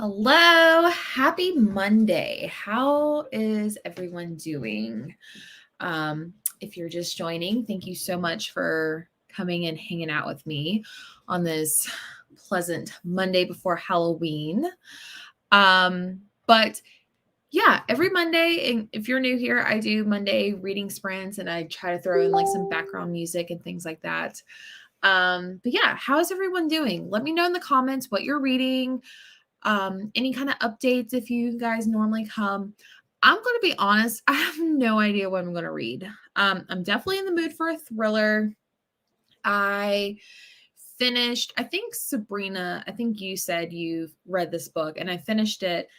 Hello, happy Monday. How is everyone doing? If you're just joining, thank you so much for coming and hanging out with me on this pleasant Monday before Halloween. But yeah, every Monday, and if you're new here, I do Monday reading sprints and I try to throw in like some background music and things like that. But yeah, how's everyone doing? Let me know in the comments what you're reading, any kind of updates if you guys normally come. I'm going to be honest, I have no idea what I'm going to read. I'm definitely in the mood for a thriller. I finished, I think Sabrina, I think you said you've read this book, and I finished it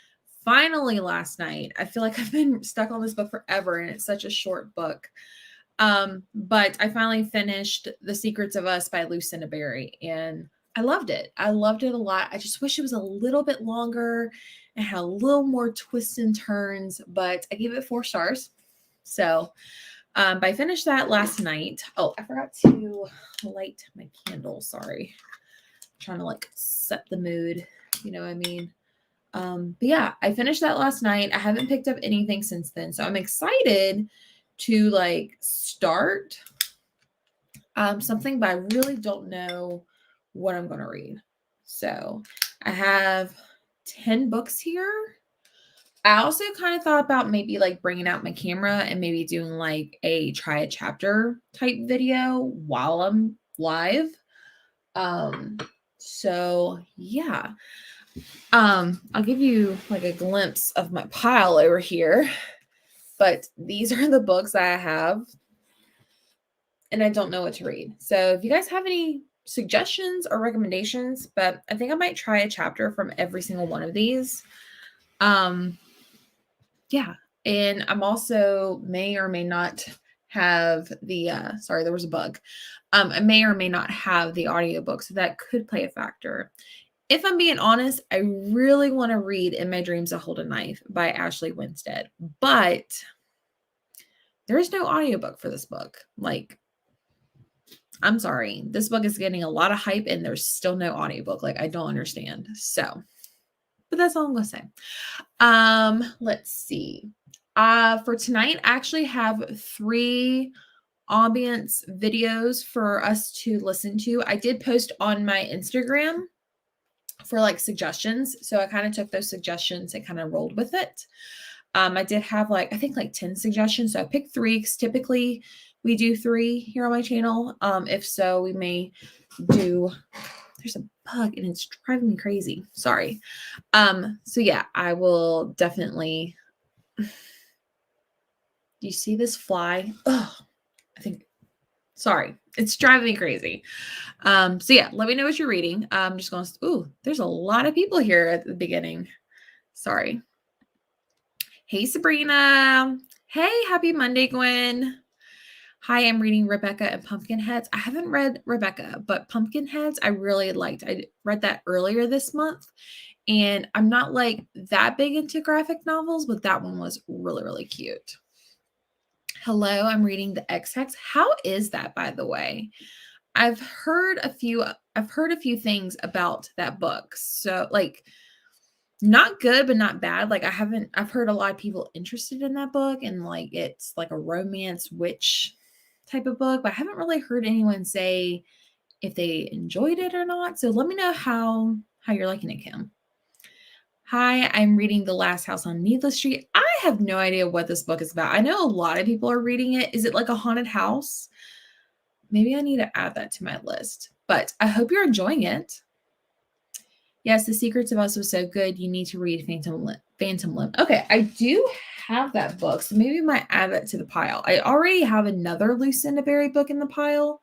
finally last night. I feel like I've been stuck on this book forever, and it's such a short book. But I finally finished The Secrets of Us by Lucinda Berry, and I loved it. I loved it a lot. I just wish it was a little bit longer and had a little more twists and turns, but I gave it 4 stars. So, but I finished that last night. Oh, I forgot to light my candle. Sorry. I'm trying to like set the mood. You know what I mean? But yeah, I finished that last night. I haven't picked up anything since then. So I'm excited to like start something, but I really don't know what I'm going to read. So I have 10 books here. I also kind of thought about maybe like bringing out my camera and maybe doing like a try a chapter type video while I'm live. So yeah. I'll give you like a glimpse of my pile over here, but these are the books I have and I don't know what to read. So if you guys have any suggestions or recommendations, but I think I might try a chapter from every single one of these. Yeah. And I'm also may or may not have the sorry, there was a bug. I may or may not have the audiobook, so that could play a factor. If I'm being honest, I really want to read In My Dreams I Hold a Knife by Ashley Winstead, but there is no audiobook for this book. Like, I'm sorry. This book is getting a lot of hype and there's still no audiobook. Like, I don't understand. So, but that's all I'm going to say. Let's see. For tonight, I actually have 3 ambience videos for us to listen to. I did post on my Instagram for like suggestions. So I kind of took those suggestions and kind of rolled with it. I did have like, I think like 10 suggestions. So I picked 3 because typically we do 3 here on my channel. If so, we may do, there's a bug and it's driving me crazy. Sorry. So yeah, I will definitely, do you see this fly? Oh, I think, sorry, it's driving me crazy. So yeah, let me know what you're reading. I'm just going to, ooh, there's a lot of people here at the beginning. Sorry. Hey, Sabrina. Hey, happy Monday, Gwen. Hi, I'm reading Rebecca and Pumpkinheads. I haven't read Rebecca, but Pumpkinheads I really liked. I read that earlier this month, and I'm not like that big into graphic novels, but that one was really, really cute. Hello, I'm reading The X-Hex. How is that, by the way? I've heard a few things about that book. So like not good, but not bad. Like I've heard a lot of people interested in that book, and like it's like a romance witch type of book, but I haven't really heard anyone say if they enjoyed it or not. So let me know how you're liking it, Kim. Hi, I'm reading The Last House on Needless Street. I have no idea what this book is about. I know a lot of people are reading it. Is it like a haunted house? Maybe I need to add that to my list, but I hope you're enjoying it. Yes, The Secrets of Us was so good. You need to read Phantom Limb. Okay, I do have that book, so maybe I might add that to the pile. I already have another Lucinda Berry book in the pile.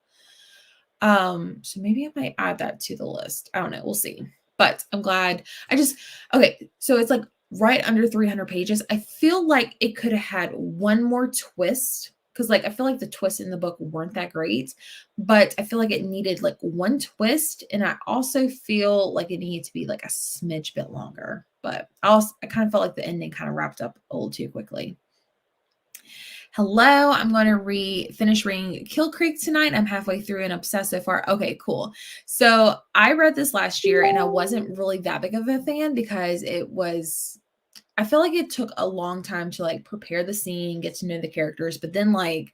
So maybe I might add that to the list. I don't know. We'll see. But I'm glad. Okay, so it's like right under 300 pages. I feel like it could have had one more twist because like I feel like the twists in the book weren't that great, but I feel like it needed like one twist, and I also feel like it needed to be like a smidge bit longer. But I kind of felt like the ending kind of wrapped up a little too quickly. Hello, I'm going to finish reading Kill Creek tonight. I'm halfway through and obsessed so far. Okay, cool. So I read this last year and I wasn't really that big of a fan because I feel like it took a long time to like prepare the scene, get to know the characters, but then like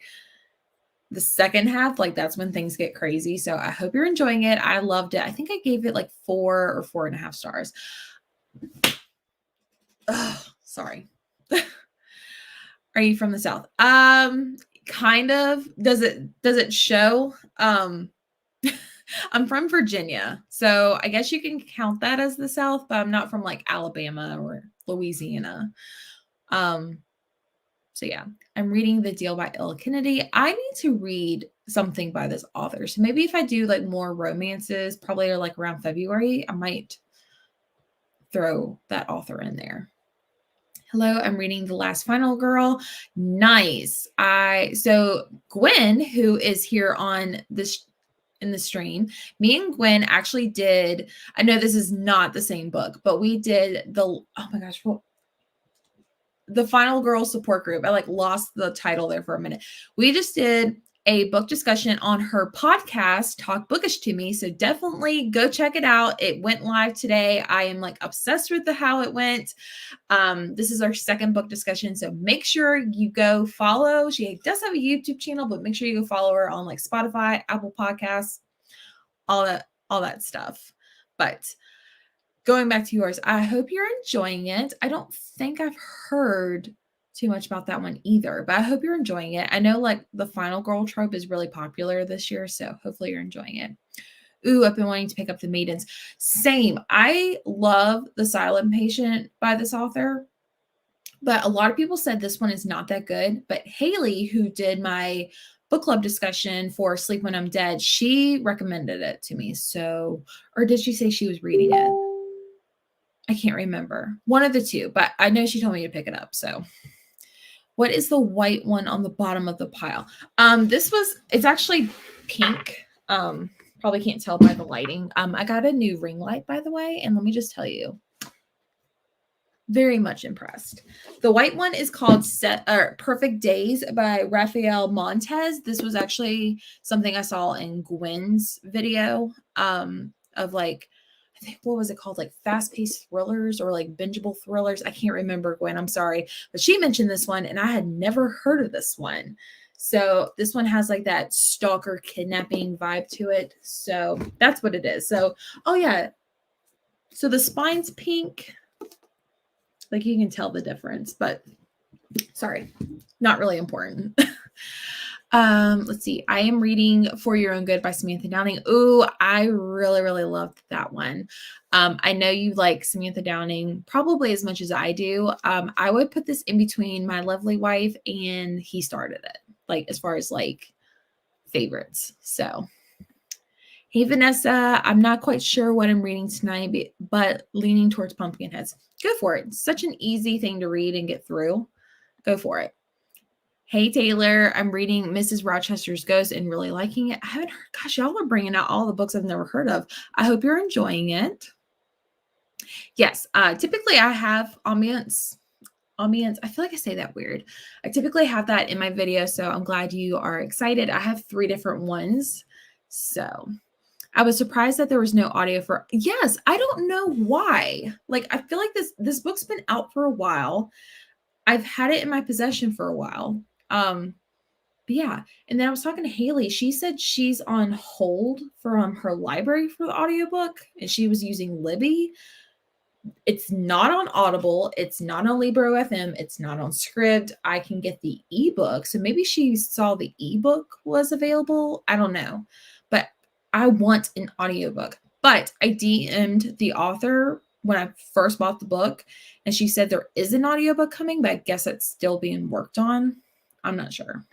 the second half, like that's when things get crazy. So I hope you're enjoying it. I loved it. I think I gave it like 4 or 4.5 stars. Ugh, sorry. Are you from the South? Kind of. Does it show? I'm from Virginia, so I guess you can count that as the South, but I'm not from like Alabama or Louisiana. So yeah, I'm reading The Deal by Ella Kennedy. I need to read something by this author. So maybe if I do like more romances, probably like around February, I might throw that author in there. Hello, I'm reading The Last Final Girl. Nice. So Gwen, who is here on this in the stream, me and Gwen actually did, I know this is not the same book, but we did oh my gosh, the Final Girl support group. I like lost the title there for a minute. We just did a book discussion on her podcast, Talk Bookish to Me. So definitely go check it out. It went live today. I am like obsessed with how it went. This is our second book discussion. So make sure you go follow. She does have a YouTube channel, but make sure you go follow her on like Spotify, Apple Podcasts, all that stuff. But going back to yours, I hope you're enjoying it. I don't think I've heard too much about that one either, but I hope you're enjoying it. I know like the Final Girl trope is really popular this year, so hopefully you're enjoying it. Ooh, I've been wanting to pick up The Maidens. Same. I love The Silent Patient by this author, but a lot of people said this one is not that good. But Haley, who did my book club discussion for Sleep When I'm Dead, she recommended it to me. So, or did she say she was reading it? I can't remember. One of the two, but I know she told me to pick it up. So what is the white one on the bottom of the pile? It's actually pink. Probably can't tell by the lighting. I got a new ring light, by the way, and let me just tell you, very much impressed. The white one is called Perfect Days by Rafael Montez. This was actually something I saw in Gwen's video of like, I think, what was it called? Like fast-paced thrillers or like bingeable thrillers. I can't remember, Gwen. I'm sorry. But she mentioned this one and I had never heard of this one. So this one has like that stalker kidnapping vibe to it. So that's what it is. So, oh yeah. So the spine's pink. Like you can tell the difference, but sorry, not really important. Let's see. I am reading For Your Own Good by Samantha Downing. Ooh, I really, really loved that one. I know you like Samantha Downing probably as much as I do. I would put this in between My Lovely Wife and He Started It, like as far as like favorites. So, hey, Vanessa, I'm not quite sure what I'm reading tonight, but leaning towards Pumpkinheads. Go for it. It's such an easy thing to read and get through. Go for it. Hey, Taylor, I'm reading Mrs. Rochester's Ghost and really liking it. I haven't heard, gosh, y'all are bringing out all the books I've never heard of. I hope you're enjoying it. Yes, typically I have ambience. I feel like I say that weird. I typically have that in my video, so I'm glad you are excited. I have 3 different ones. So I was surprised that there was no audio for, yes, I don't know why. Like, I feel like this book's been out for a while. I've had it in my possession for a while. But yeah, and then I was talking to Haley. She said she's on hold from her library for the audiobook, and she was using Libby. It's not on Audible. It's not on Libro FM. It's not on Scribd. I can get the ebook. So maybe she saw the ebook was available. I don't know. But I want an audiobook. But I DM'd the author when I first bought the book, and she said there is an audiobook coming, but I guess it's still being worked on. I'm not sure.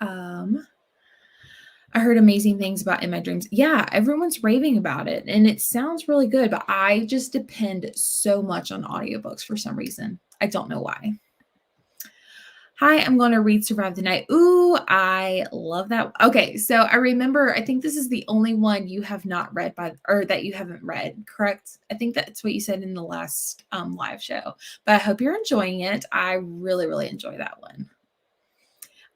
I heard amazing things about In My Dreams. Yeah, everyone's raving about it, and it sounds really good, but I just depend so much on audiobooks for some reason. I don't know why. Hi, I'm going to read Survive the Night. Ooh, I love that. Okay, so I remember, I think this is the only one you have not read or that you haven't read, correct? I think that's what you said in the last live show, but I hope you're enjoying it. I really, really enjoy that one.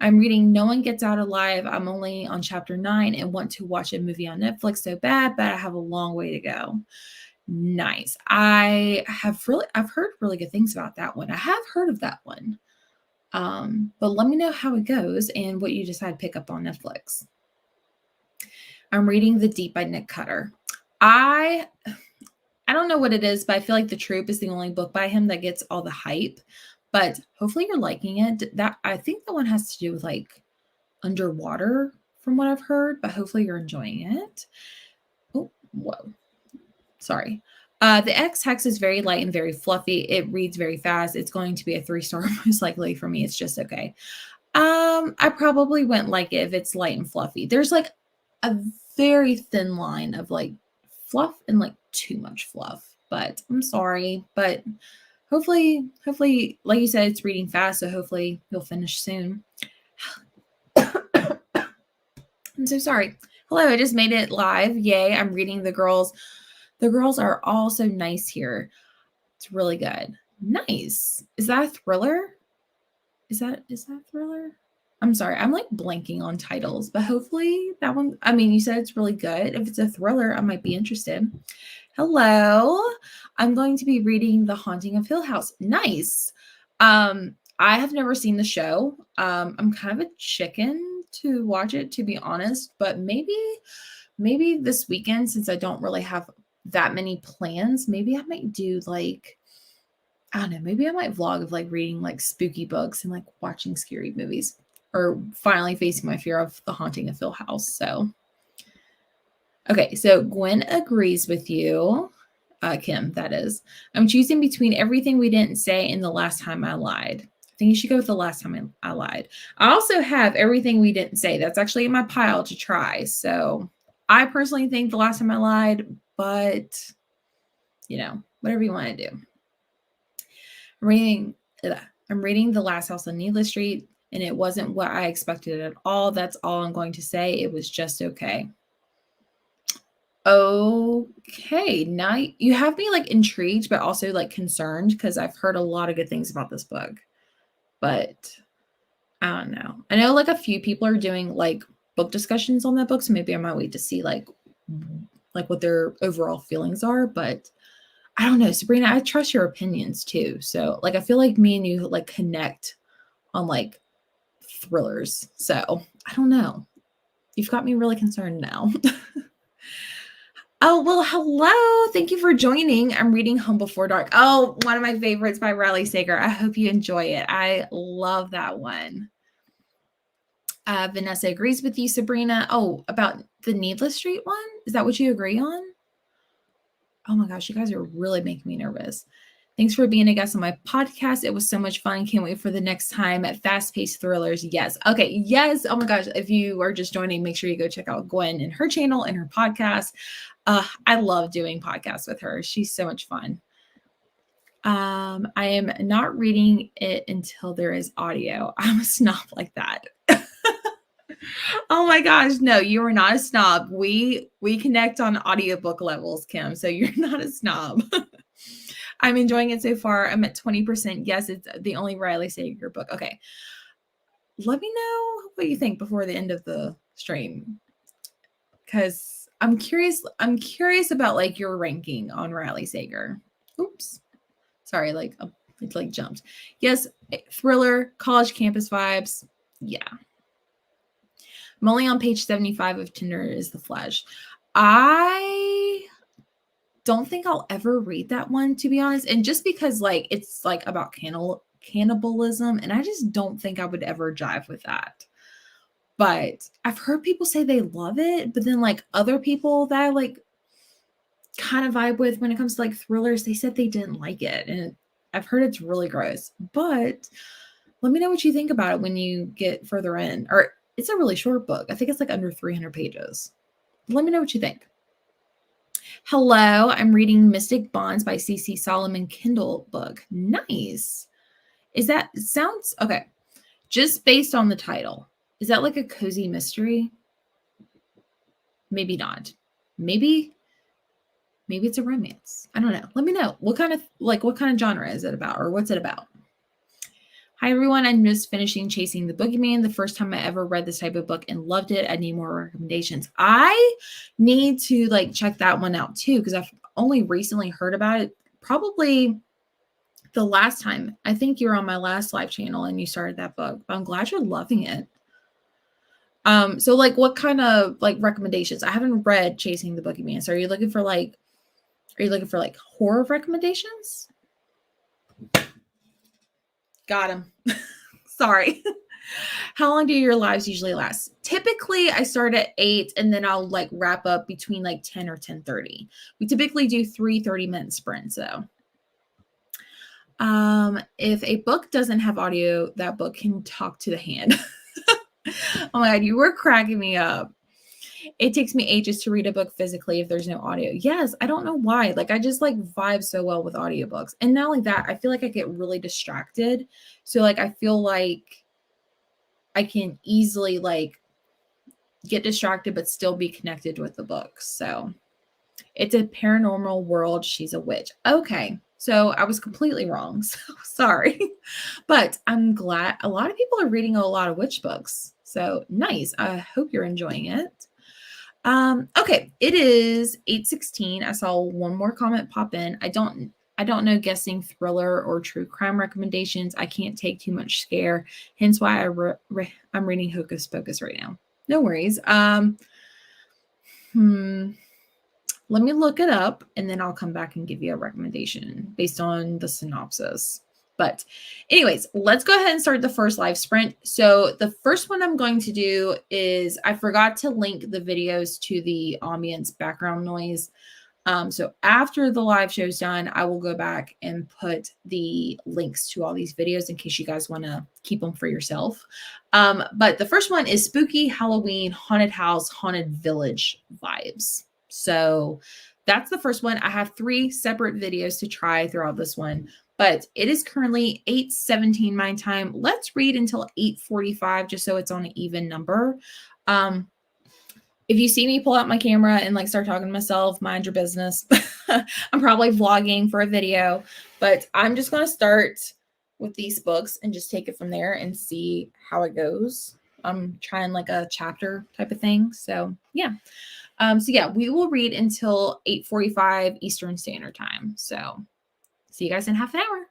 I'm reading No One Gets Out Alive. I'm only on chapter 9 and want to watch a movie on Netflix so bad, but I have a long way to go. Nice. I've heard really good things about that one. I have heard of that one. But let me know how it goes and what you decide to pick up on Netflix. I'm reading The Deep by Nick Cutter. I don't know what it is, but I feel like The Troop is the only book by him that gets all the hype. But hopefully you're liking it. That I think the one has to do with like underwater from what I've heard, but hopefully you're enjoying it. Oh, whoa. Sorry. The X Hex is very light and very fluffy. It reads very fast. It's going to be a 3-star most likely for me. It's just okay. I probably wouldn't like it if it's light and fluffy. There's like a very thin line of like fluff and like too much fluff, but I'm sorry. But hopefully, like you said, it's reading fast. So hopefully you'll finish soon. I'm so sorry. Hello, I just made it live. Yay. I'm reading The Girls. The girls are all so nice here. It's really good. Nice. Is that a thriller? Is that a thriller? I'm sorry. I'm like blanking on titles, but hopefully that one, I mean, you said it's really good. If it's a thriller, I might be interested. Hello. I'm going to be reading The Haunting of Hill House. Nice. I have never seen the show. I'm kind of a chicken to watch it, to be honest, but maybe this weekend, since I don't really have that many plans, maybe I might do like, I don't know, maybe I might vlog of like reading like spooky books and like watching scary movies, or finally facing my fear of The Haunting of Hill House. So, okay, so Gwen agrees with you, Kim, that is. I'm choosing between Everything We Didn't Say and The Last Time I Lied. I think you should go with The Last Time I Lied. I also have Everything We Didn't Say. That's actually in my pile to try. So I personally think The Last Time I Lied, but you know, whatever you want to do. I'm reading The Last House on Needless Street, and it wasn't what I expected at all. That's all I'm going to say. It was just okay. Okay, now you have me like intrigued, but also like concerned because I've heard a lot of good things about this book. But I don't know. I know like a few people are doing like book discussions on that book, so maybe I might wait to see like what their overall feelings are. But I don't know, Sabrina, I trust your opinions too. So like I feel like me and you like connect on like thrillers. So I don't know. You've got me really concerned now. Oh, well, hello. Thank you for joining. I'm reading Home Before Dark. Oh, one of my favorites by Riley Sager. I hope you enjoy it. I love that one. Vanessa agrees with you, Sabrina. Oh, about the Needless Street one? Is that what you agree on? Oh my gosh, you guys are really making me nervous. Thanks for being a guest on my podcast. It was so much fun. Can't wait for the next time at Fast-Paced Thrillers. Yes. Okay. Yes. Oh my gosh. If you are just joining, make sure you go check out Gwen and her channel and her podcast. I love doing podcasts with her. She's so much fun. I am not reading it until there is audio. I'm a snob like that. Oh my gosh, no, you are not a snob. We connect on audiobook levels, Kim, so you're not a snob. I'm enjoying it so far. I'm at 20%. Yes, it's the only Riley Sager book. Okay. Let me know what you think before the end of the stream, because I'm curious about like your ranking on Riley Sager. Oops. Sorry, it like jumped. Yes, thriller, college campus vibes. Yeah. I'm only on page 75 of Tinder is the Flesh. I don't think I'll ever read that one, to be honest. And just because like it's like about cannibalism, and I just don't think I would ever jive with that. But I've heard people say they love it, but then like other people that I like kind of vibe with when it comes to like thrillers, they said they didn't like it. And I've heard it's really gross. But let me know what you think about it when you get further in. Or it's a really short book. I think it's like under 300 pages. Let me know what you think. Hello, I'm reading Mystic Bonds by C.C. Solomon Kindle book. Nice. Sounds okay. Just based on the title, is that like a cozy mystery? Maybe not. Maybe it's a romance. I don't know. Let me know. What kind of genre is it about, or what's it about? Hi, everyone. I'm just finishing Chasing the Boogeyman. The first time I ever read this type of book and loved it. I need more recommendations. I need to like check that one out too, because I've only recently heard about it. Probably the last time. I think you were on my last live channel and you started that book. But I'm glad you're loving it. So like what kind of like recommendations? I haven't read Chasing the Boogeyman. So are you looking for like horror recommendations? Got him. Sorry. How long do your lives usually last? Typically, I start at 8 and then I'll like wrap up between like 10 or 10:30. We typically do 3 30-minute sprints though. If a book doesn't have audio, that book can talk to the hand. Oh my God, you were cracking me up. It takes me ages to read a book physically if there's no audio. Yes, I don't know why. Like I just like vibe so well with audiobooks. And not only that, I feel like I get really distracted. So like I feel like I can easily like get distracted but still be connected with the book. So it's a paranormal world. She's a witch. Okay. So I was completely wrong. So sorry. But I'm glad a lot of people are reading a lot of witch books. So nice. I hope you're enjoying it. Okay, it is 8:16. I saw one more comment pop in. I don't know guessing thriller or true crime recommendations. I can't take too much scare. Hence why I'm reading Hocus Pocus right now. No worries. Let me look it up and then I'll come back and give you a recommendation based on the synopsis. But anyways, let's go ahead and start the first live sprint. So the first one I'm going to do is I forgot to link the videos to the ambience background noise. So after the live show's done, I will go back and put the links to all these videos in case you guys want to keep them for yourself. But the first one is spooky Halloween, haunted house, haunted village vibes. So that's the first one. I have 3 separate videos to try throughout this one, but it is currently 8:17 my time. Let's read until 8:45 just so it's on an even number. If you see me pull out my camera and like start talking to myself, mind your business. I'm probably vlogging for a video, but I'm just going to start with these books and just take it from there and see how it goes. I'm trying like a chapter type of thing. So yeah. We will read until 8:45 Eastern Standard Time. So see you guys in half an hour.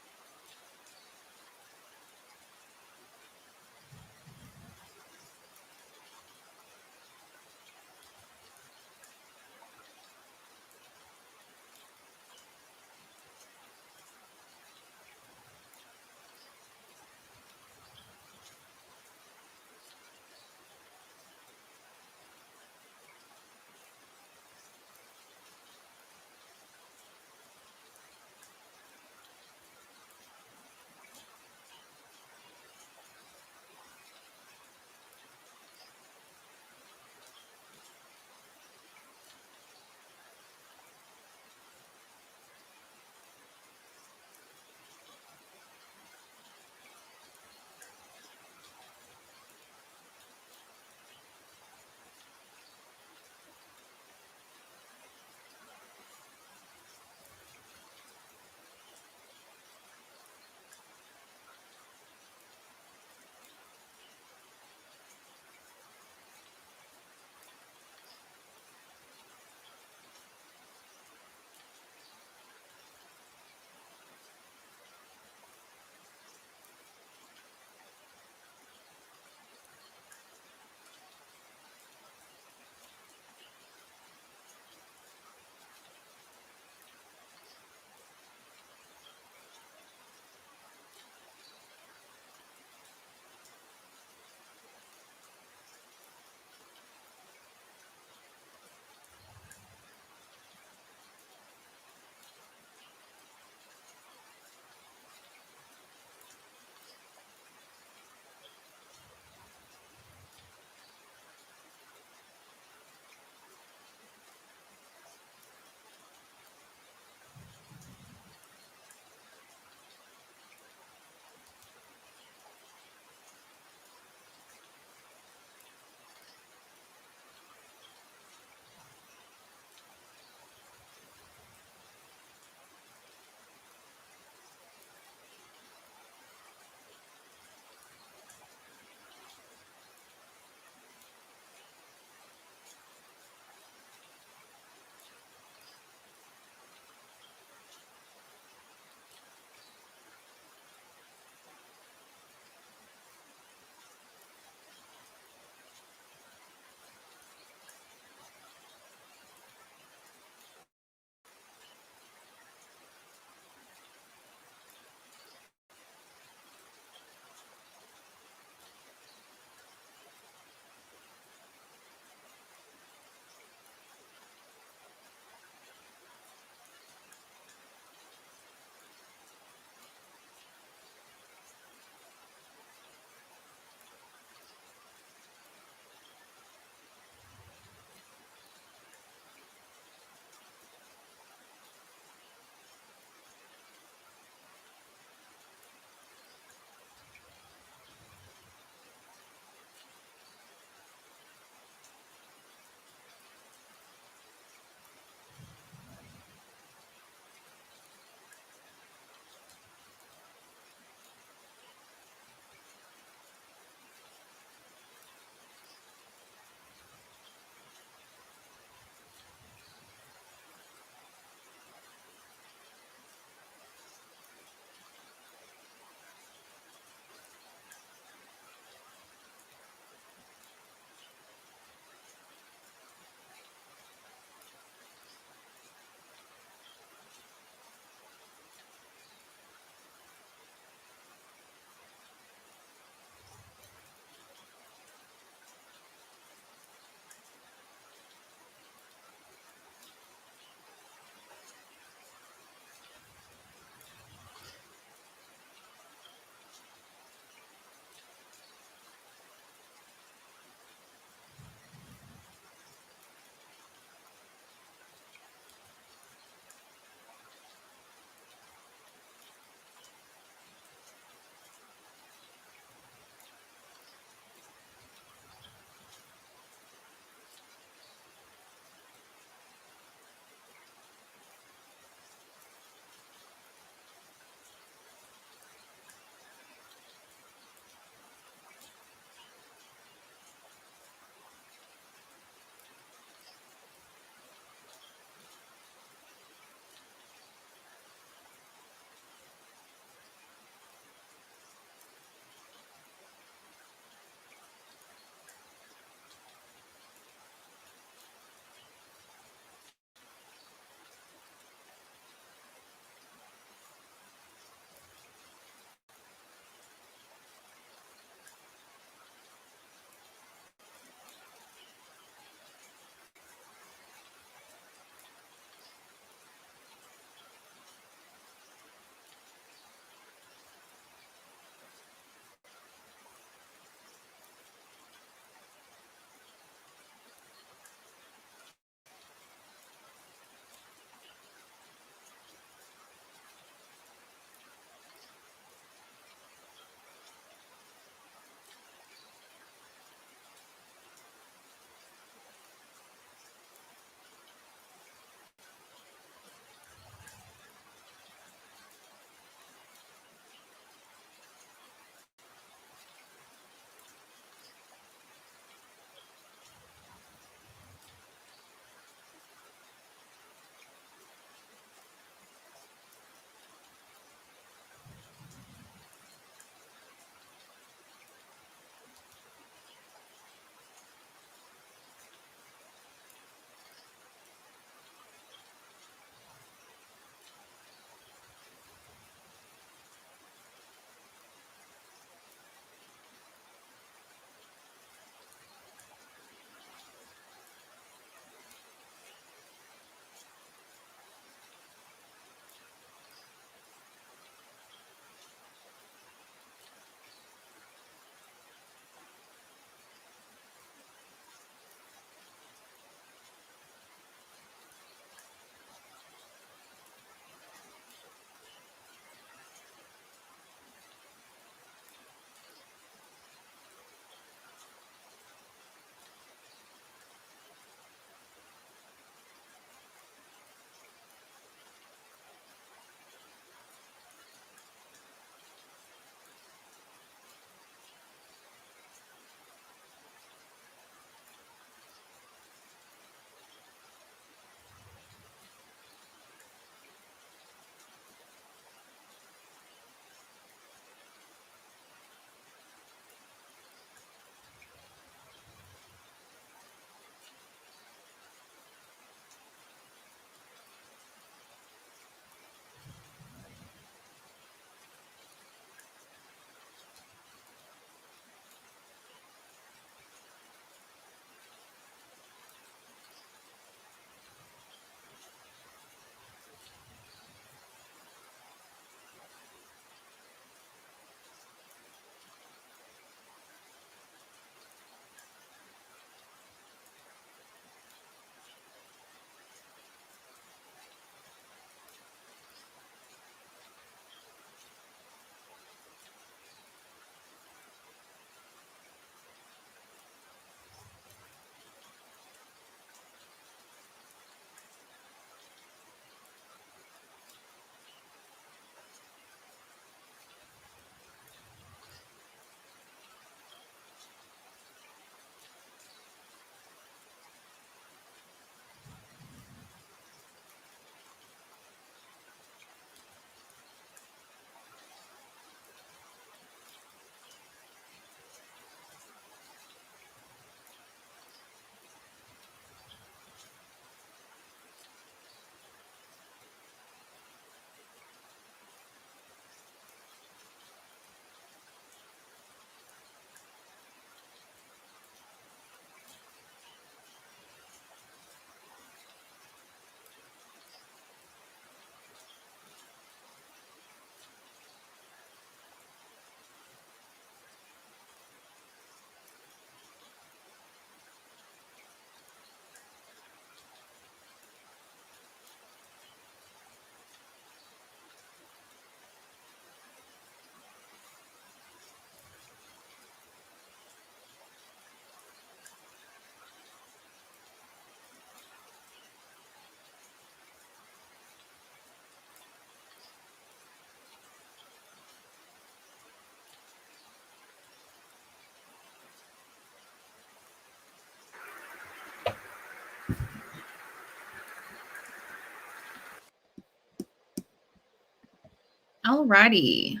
Alrighty.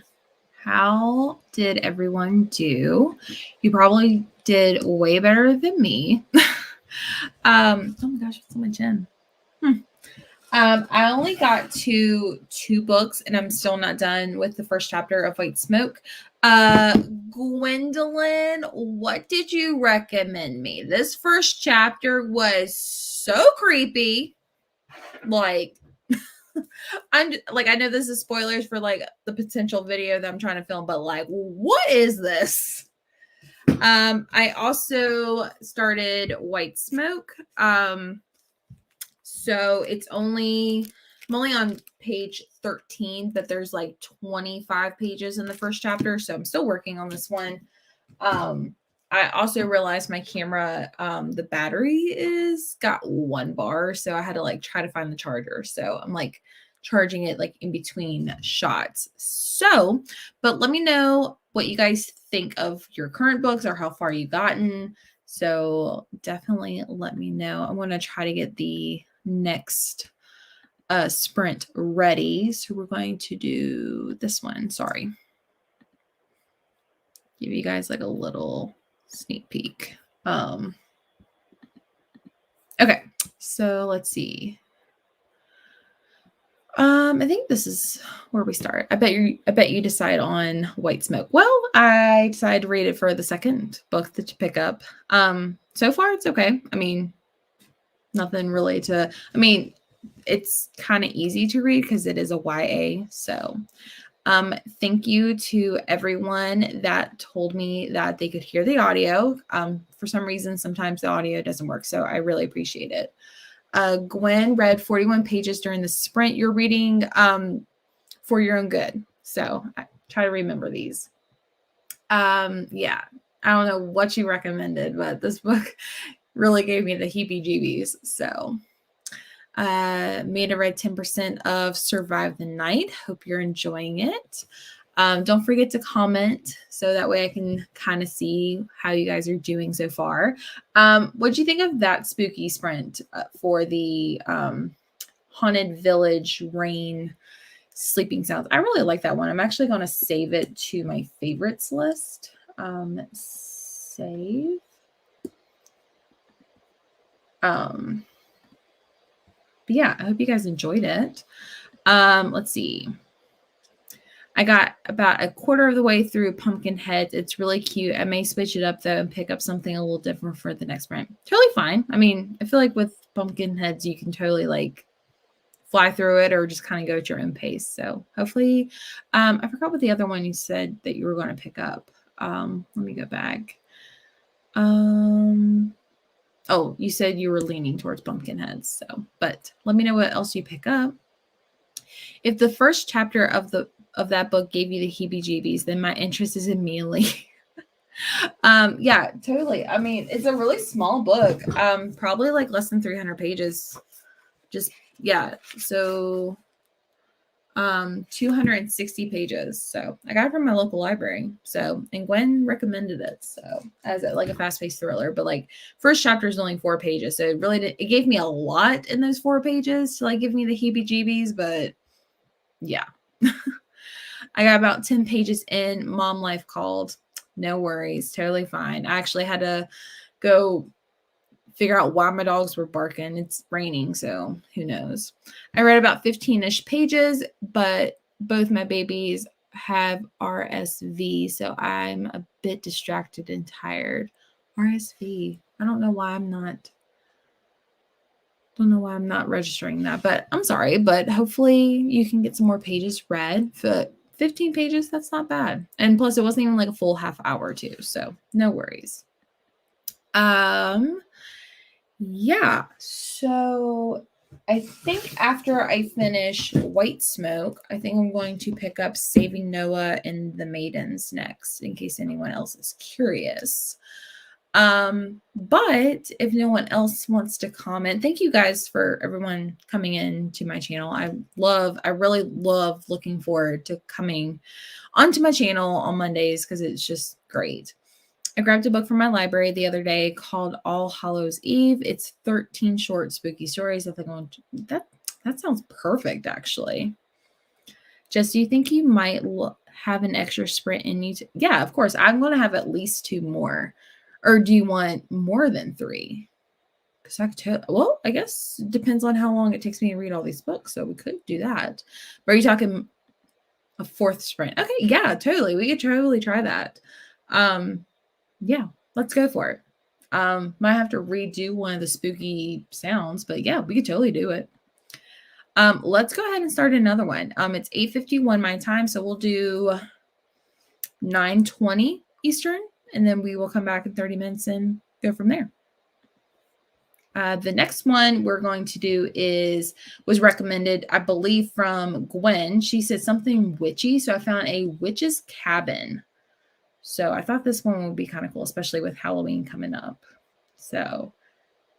How did everyone do? You probably did way better than me. Oh my gosh, it's on my chin. I only got to 2 books, and I'm still not done with the first chapter of White Smoke. Gwendolyn, what did you recommend me? This first chapter was so creepy. Like, I'm like, I know this is spoilers for like the potential video that I'm trying to film, but like, what is this? I also started White Smoke. So I'm only on page 13, but there's like 25 pages in the first chapter. So I'm still working on this one. I also realized my camera, the battery is got 1 bar. So I had to like try to find the charger. So I'm like charging it like in between shots. So, but let me know what you guys think of your current books or how far you've gotten. So definitely let me know. I'm going to try to get the next sprint ready. So we're going to do this one. Sorry. Give you guys like a little sneak peek. Okay, so let's see. I think this is where we start. I bet you decide on White Smoke. Well, I decided to read it for the second book that you pick up. So far it's okay. I mean, nothing really it's kind of easy to read because it is a YA. So, thank you to everyone that told me that they could hear the audio. For some reason, sometimes the audio doesn't work. So I really appreciate it. Gwen read 41 pages during the sprint you're reading for your own good. So I try to remember these. Yeah, I don't know what you recommended, but this book really gave me the heebie-jeebies. So Made read 10% of Survive the Night. Hope you're enjoying it. Don't forget to comment so that way I can kind of see how you guys are doing so far. What do you think of that spooky sprint for the Haunted Village Rain Sleeping Sounds? I really like that one. I'm actually going to save it to my favorites list. Save. But yeah, I hope you guys enjoyed it. Let's see. I got about a quarter of the way through Pumpkinhead. It's really cute. I may switch it up though and pick up something a little different for the next sprint. Totally fine. I mean, I feel like with Pumpkinheads, you can totally like fly through it or just kind of go at your own pace. So hopefully, I forgot what the other one you said that you were going to pick up. Let me go back. Oh, you said you were leaning towards Pumpkinheads. So, but let me know what else you pick up. If the first chapter of that book gave you the heebie-jeebies, then my interest is immediately. Yeah, totally. I mean, it's a really small book. Probably like less than 300 pages. Just yeah. So 260 pages. So I got it from my local library. So, and Gwen recommended it. So as like a fast-paced thriller, but like first chapter is only 4 pages. So it gave me a lot in those 4 pages to like give me the heebie-jeebies, but yeah. I got about 10 pages in. Mom Life Called. No worries. Totally fine. I actually had to go figure out why my dogs were barking. It's raining, so who knows. I read about 15-ish pages, but both my babies have RSV, so I'm a bit distracted and tired. RSV. I don't know why I'm not registering that, but I'm sorry, but hopefully you can get some more pages read. For 15 pages, that's not bad. And plus it wasn't even like a full half hour too, so no worries. Yeah, so I think after I finish White Smoke, I think I'm going to pick up Saving Noah and the Maidens next, in case anyone else is curious. But if no one else wants to comment, thank you guys for everyone coming in to my channel. I really love looking forward to coming onto my channel on Mondays because it's just great. I grabbed a book from my library the other day called All Hallows Eve. It's 13 short spooky stories. I think that sounds perfect, actually. Jess, do you think you might have an extra sprint in you? Yeah, of course. I'm going to have at least 2 more. Or do you want more than 3? Because I could well, I guess it depends on how long it takes me to read all these books. So we could do that. But are you talking a 4th sprint? Okay, yeah, totally. We could totally try that. Yeah, let's go for it. Might have to redo one of the spooky sounds, but yeah, we could totally do it. Let's go ahead and start another one. It's 8:51 my time, so we'll do 9:20 Eastern, and then we will come back in 30 minutes and go from there. The next one we're going to do was recommended, I believe, from Gwen. She said something witchy, so I found A Witch's Cabin. So I thought this one would be kind of cool, especially with Halloween coming up. So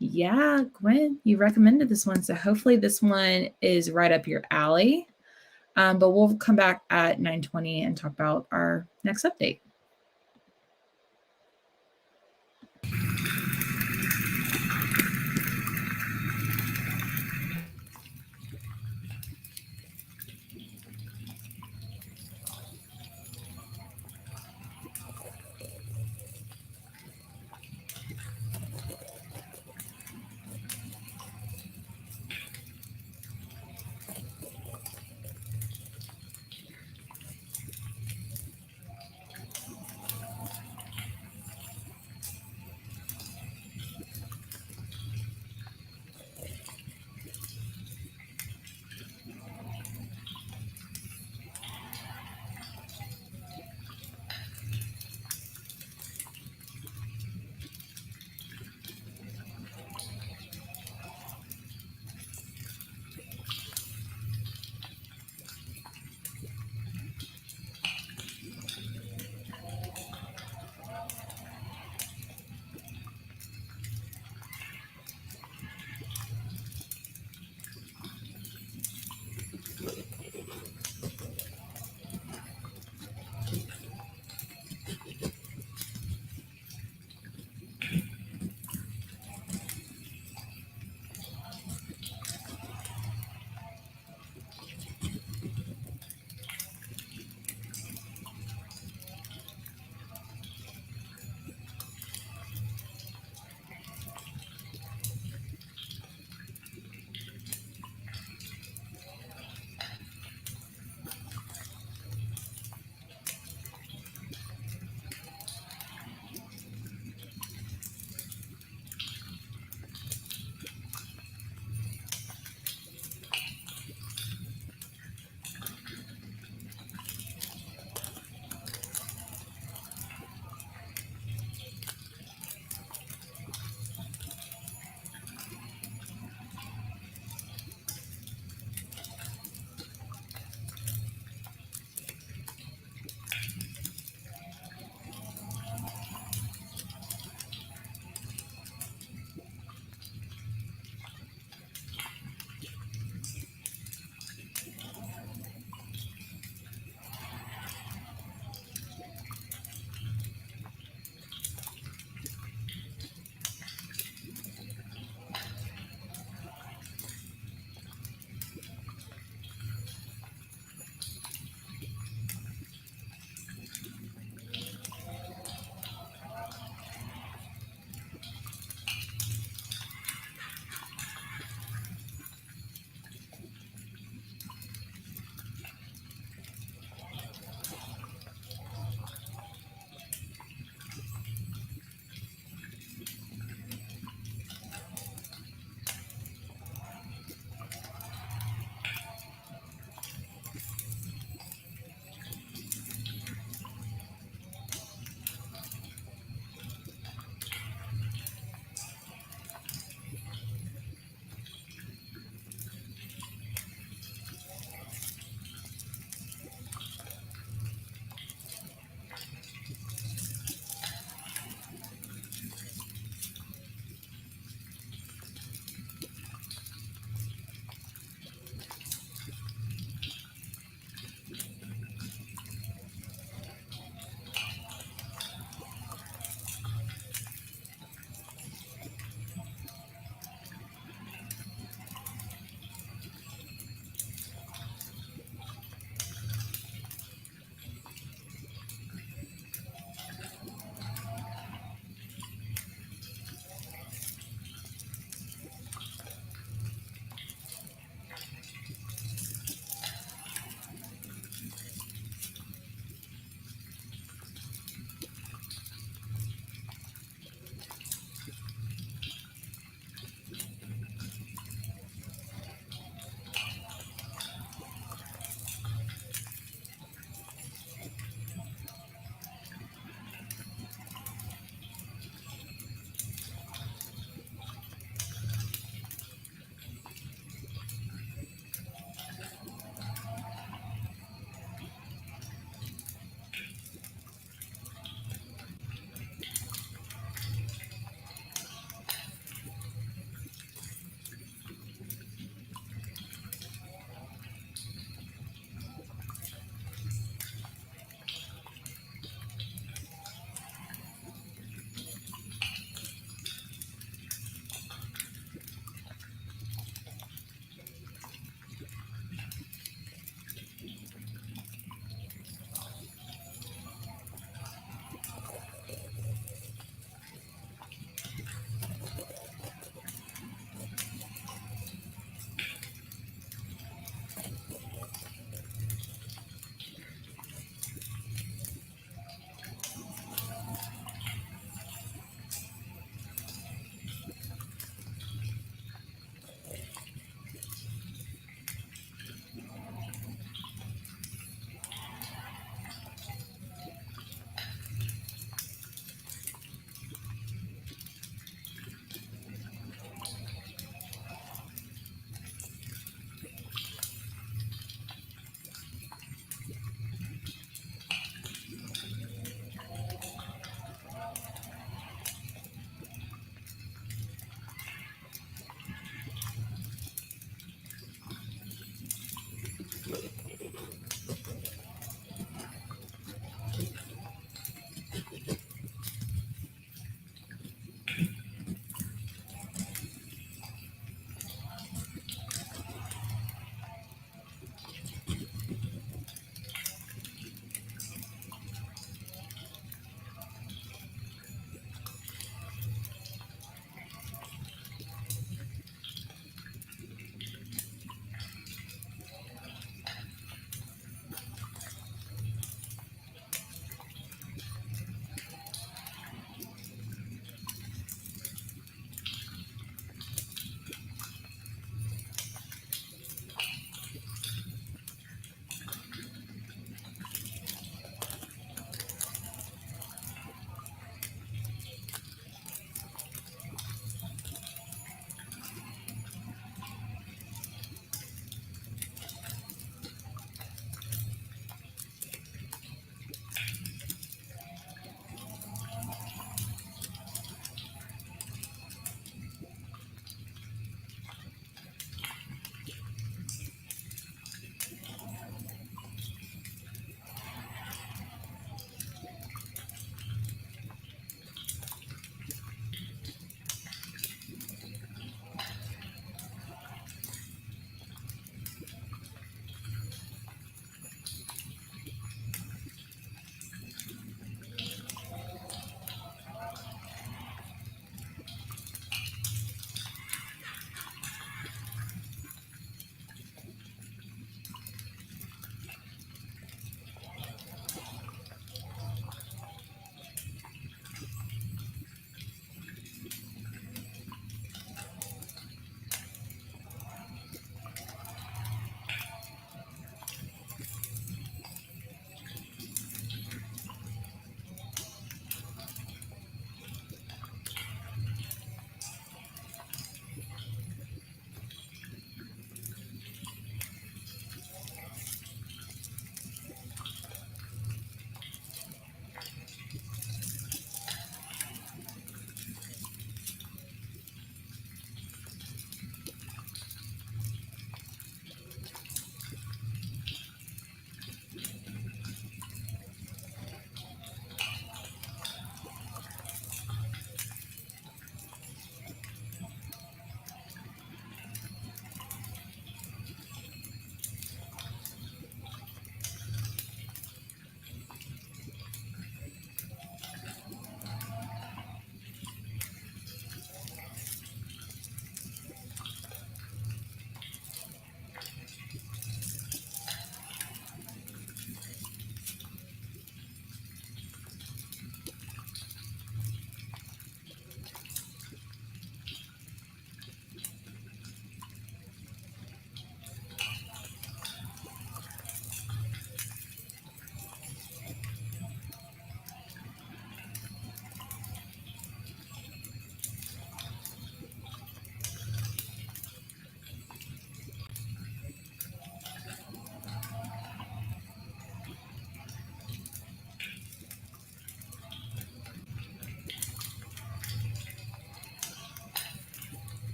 yeah, Gwen, you recommended this one. So hopefully this one is right up your alley. But we'll come back at 9:20 and talk about our next update.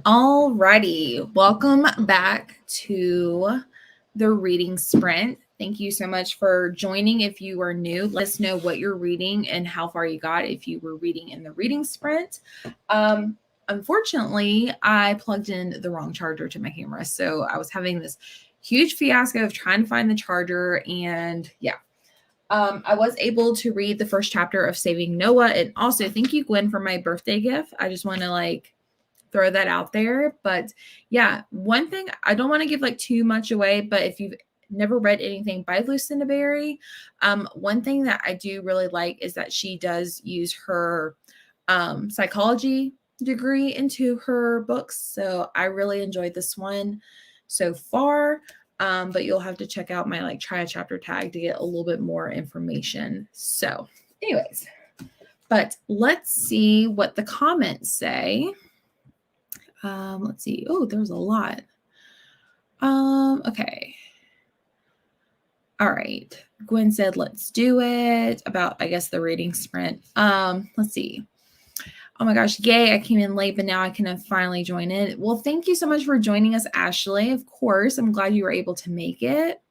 Alrighty, welcome back to the reading sprint. Thank you so much for joining. If you are new, let us know what you're reading and how far you got if you were reading in the reading sprint. Unfortunately, I plugged in the wrong charger to my camera, so I was having this huge fiasco of trying to find the charger, and yeah. I was able to read the first chapter of Saving Noah, and also thank you, Gwen, for my birthday gift. I just want to throw that out there. But yeah, one thing, I don't want to give too much away, but if you've never read anything by Lucinda Berry, one thing that I do really like is that she does use her psychology degree into her books. So I really enjoyed this one so far. But you'll have to check out my try a chapter tag to get a little bit more information. So anyways, but let's see what the comments say. Let's see. Oh, there's a lot. Okay. All right. Gwen said, let's do it about, I guess, the reading sprint. Let's see. Oh my gosh. Yay. I came in late, but now I can finally join in. Well, thank you so much for joining us, Ashley. Of course. I'm glad you were able to make it.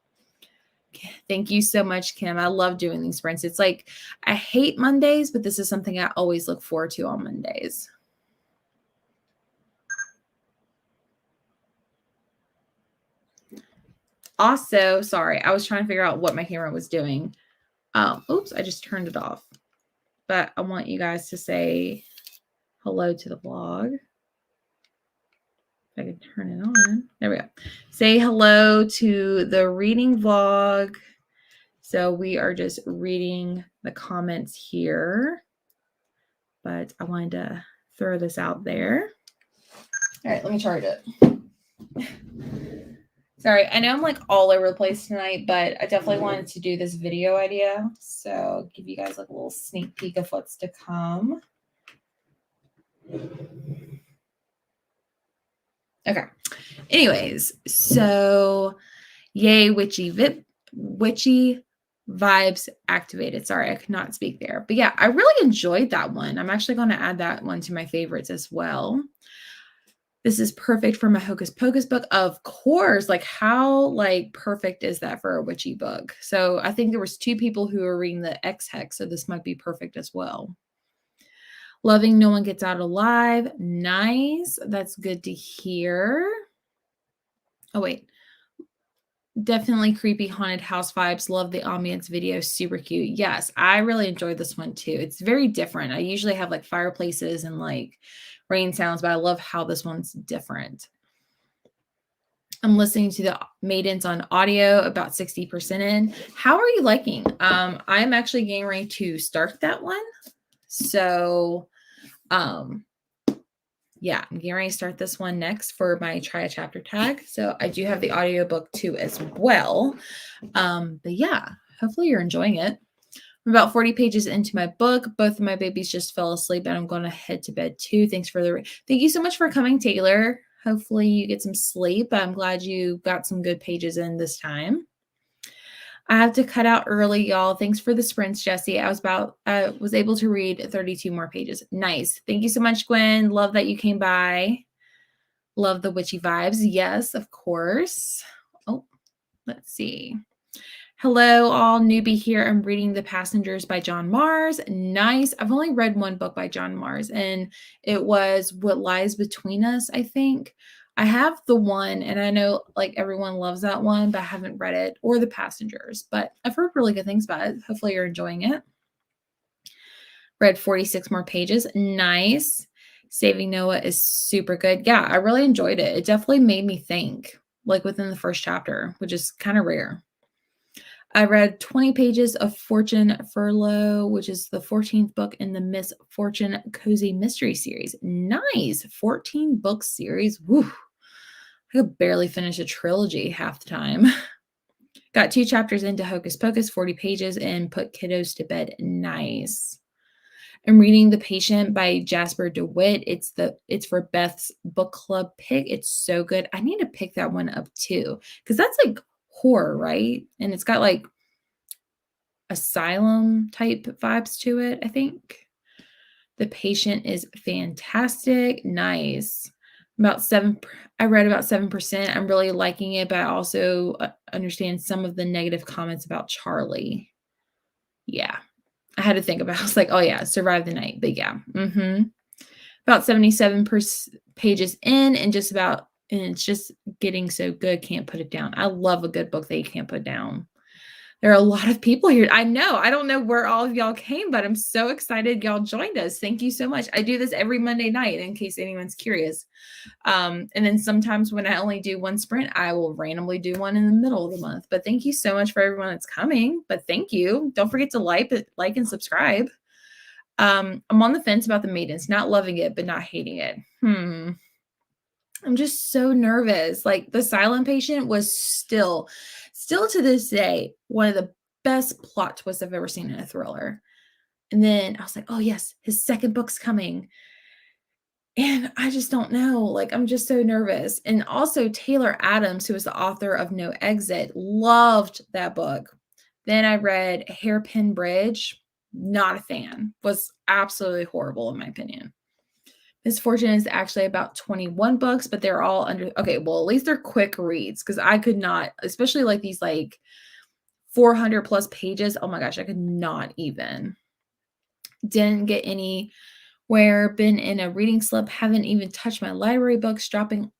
Thank you so much, Kim. I love doing these sprints. It's I hate Mondays, but this is something I always look forward to on Mondays. Also, sorry, I was trying to figure out what my camera was doing. Oops, I just turned it off. But I want you guys to say hello to the vlog. If I can turn it on. There we go. Say hello to the reading vlog. So we are just reading the comments here. But I wanted to throw this out there. All right, let me charge it. Sorry, I know I'm all over the place tonight, but I definitely wanted to do this video idea. So give you guys a little sneak peek of what's to come. Okay. Anyways, so yay, witchy vibes activated. Sorry, I could not speak there. But yeah, I really enjoyed that one. I'm actually going to add that one to my favorites as well. This is perfect for my Hocus Pocus book. Of course, how perfect is that for a witchy book? So I think there was 2 people who were reading the X-Hex, so this might be perfect as well. Loving No One Gets Out Alive. Nice. That's good to hear. Oh, wait. Definitely creepy haunted house vibes. Love the ambience video. Super cute. Yes, I really enjoyed this one too. It's very different. I usually have fireplaces and rain sounds, but I love how this one's different. I'm listening to the Maidens on audio, about 60% in. How are you liking? I'm actually getting ready to start that one. So, yeah, I'm getting ready to start this one next for my try a chapter tag. So I do have the audiobook too as well. But yeah, hopefully you're enjoying it. I'm about 40 pages into my book. Both of my babies just fell asleep and I'm going to head to bed too. Thank you so much for coming, Taylor. Hopefully you get some sleep. I'm glad you got some good pages in this time. I have to cut out early, y'all. Thanks for the sprints, Jesse. I was able to read 32 more pages. Nice. Thank you so much, Gwen. Love that you came by. Love the witchy vibes. Yes, of course. Oh, let's see. Hello, all newbie here. I'm reading The Passengers by John Mars. Nice. I've only read one book by John Mars, and it was What Lies Between Us, I think. I have the one, and I know everyone loves that one, but I haven't read it, or The Passengers, but I've heard really good things about it. Hopefully you're enjoying it. Read 46 more pages. Nice. Saving Noah is super good. Yeah, I really enjoyed it. It definitely made me think, within the first chapter, which is kind of rare. I read 20 pages of Fortune Furlough, which is the 14th book in the Miss Fortune Cozy Mystery Series. Nice. 14-book series. Woo. I could barely finish a trilogy half the time. Got 2 chapters into Hocus Pocus, 40 pages, and put kiddos to bed. Nice. I'm reading The Patient by Jasper Dewitt. It's for Beth's book club pick. It's so good. I need to pick that one up too, because that's horror, right? And it's got asylum type vibes to it, I think. The Patient is fantastic. Nice. I read about 7%. I'm really liking it, but I also understand some of the negative comments about Charlie. Yeah. I had to think about it. I was like, oh yeah, survive the night. But yeah. About 77 pages in and it's just getting so good. Can't put it down. I love a good book that you can't put down. There are a lot of people here. I know. I don't know where all of y'all came, but I'm so excited y'all joined us. Thank you so much. I do this every Monday night in case anyone's curious. And then sometimes when I only do one sprint, I will randomly do one in the middle of the month. But thank you so much for everyone that's coming. But thank you. Don't forget to like and subscribe. I'm on the fence about the Maidens, not loving it, but not hating it. I'm just so nervous. Like the Silent Patient was still to this day, one of the best plot twists I've ever seen in a thriller. And then I was like, oh yes, his second book's coming. And I just don't know. Like, I'm just so nervous. And also Taylor Adams, who was the author of No Exit, loved that book. Then I read Hairpin Bridge. Not a fan. Was absolutely horrible in my opinion. Misfortune is actually about 21 books, but they're all under, okay, well, at least they're quick reads because I could not, especially like these like 400 plus pages. Oh my gosh, I could not even. Didn't get anywhere, been in a reading slump, haven't even touched my library books, dropping